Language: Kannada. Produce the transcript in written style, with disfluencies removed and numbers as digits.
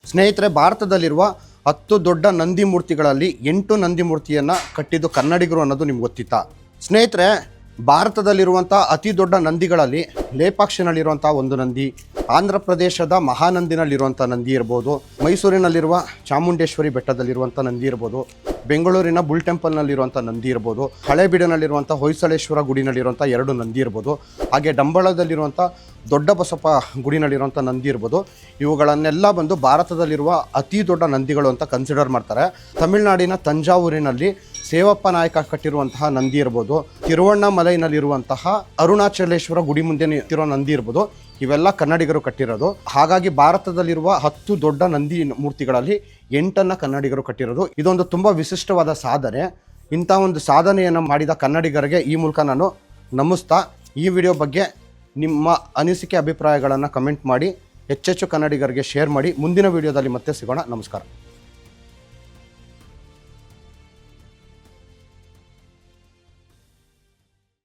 ಸ್ನೇಹಿತರೆ, ಭಾರತದಲ್ಲಿರುವ 10 ದೊಡ್ಡ ನಂದಿ ಮೂರ್ತಿಗಳಲ್ಲಿ 8 ನಂದಿ ಮೂರ್ತಿಯನ್ನು ಕಟ್ಟಿದ್ದು ಕನ್ನಡಿಗರು ಅನ್ನೋದು ನಿಮ್ಗೆ ಗೊತ್ತಿತ್ತಾ? ಸ್ನೇಹಿತರೆ, ಭಾರತದಲ್ಲಿರುವಂಥ ಅತಿ ದೊಡ್ಡ ನಂದಿಗಳಲ್ಲಿ ಲೇಪಾಕ್ಷಿನಲ್ಲಿರುವಂಥ ಒಂದು ನಂದಿ, ಆಂಧ್ರ ಪ್ರದೇಶದ ಮಹಾನಂದಿನಲ್ಲಿರುವಂಥ ನಂದಿ ಇರ್ಬೋದು, ಮೈಸೂರಿನಲ್ಲಿರುವ ಚಾಮುಂಡೇಶ್ವರಿ ಬೆಟ್ಟದಲ್ಲಿರುವಂಥ ನಂದಿ ಇರ್ಬೋದು, ಬೆಂಗಳೂರಿನ ಬುಲ್ ಟೆಂಪಲ್ನಲ್ಲಿರುವಂಥ ನಂದಿ ಇರ್ಬೋದು, ಹಳೇಬೀಡಿನಲ್ಲಿರುವಂಥ ಹೊಯ್ಸಳೇಶ್ವರ ಗುಡಿನಲ್ಲಿರುವಂಥ 2 ನಂದಿ ಇರ್ಬೋದು, ಹಾಗೆ ಡಂಬಳದಲ್ಲಿರುವಂಥ ದೊಡ್ಡ ಬಸಪ್ಪ ಗುಡಿನಲ್ಲಿರುವಂಥ ನಂದಿ ಇರ್ಬೋದು. ಇವುಗಳನ್ನೆಲ್ಲ ಬಂದು ಭಾರತದಲ್ಲಿರುವ ಅತಿ ದೊಡ್ಡ ನಂದಿಗಳು ಅಂತ ಕನ್ಸಿಡರ್ ಮಾಡ್ತಾರೆ. ತಮಿಳುನಾಡಿನ ತಂಜಾವೂರಿನಲ್ಲಿ ಸೇವಪ್ಪ ನಾಯಕ ಕಟ್ಟಿರುವಂತಹ ನಂದಿ ಇರ್ಬೋದು, ತಿರುವಣ್ಣಾಮಲೈನಲ್ಲಿರುವಂತಹ ಅರುಣಾಚಲೇಶ್ವರ ಗುಡಿ ಮುಂದೆ ನಿಂತಿರೋ ನಂದಿ ಇರ್ಬೋದು, ಇವೆಲ್ಲ ಕನ್ನಡಿಗರು ಕಟ್ಟಿರೋದು. ಹಾಗಾಗಿ ಭಾರತದಲ್ಲಿರುವ 10 ದೊಡ್ಡ ನಂದಿ ಮೂರ್ತಿಗಳಲ್ಲಿ 8 ಕನ್ನಡಿಗರು ಕಟ್ಟಿರೋದು. ಇದೊಂದು ತುಂಬ ವಿಶಿಷ್ಟವಾದ ಸಾಧನೆ. ಇಂಥ ಒಂದು ಸಾಧನೆಯನ್ನು ಮಾಡಿದ ಕನ್ನಡಿಗರಿಗೆ ಈ ಮೂಲಕ ನಾನು ನಮಿಸ್ತಾ, ಈ ವಿಡಿಯೋ ಬಗ್ಗೆ ನಿಮ್ಮ ಅನಿಸಿಕೆ ಅಭಿಪ್ರಾಯಗಳನ್ನು ಕಮೆಂಟ್ ಮಾಡಿ, ಹೆಚ್ಚೆಚ್ಚು ಕನ್ನಡಿಗರಿಗೆ ಶೇರ್ ಮಾಡಿ. ಮುಂದಿನ ವಿಡಿಯೋದಲ್ಲಿ ಮತ್ತೆ ಸಿಗೋಣ. ನಮಸ್ಕಾರ.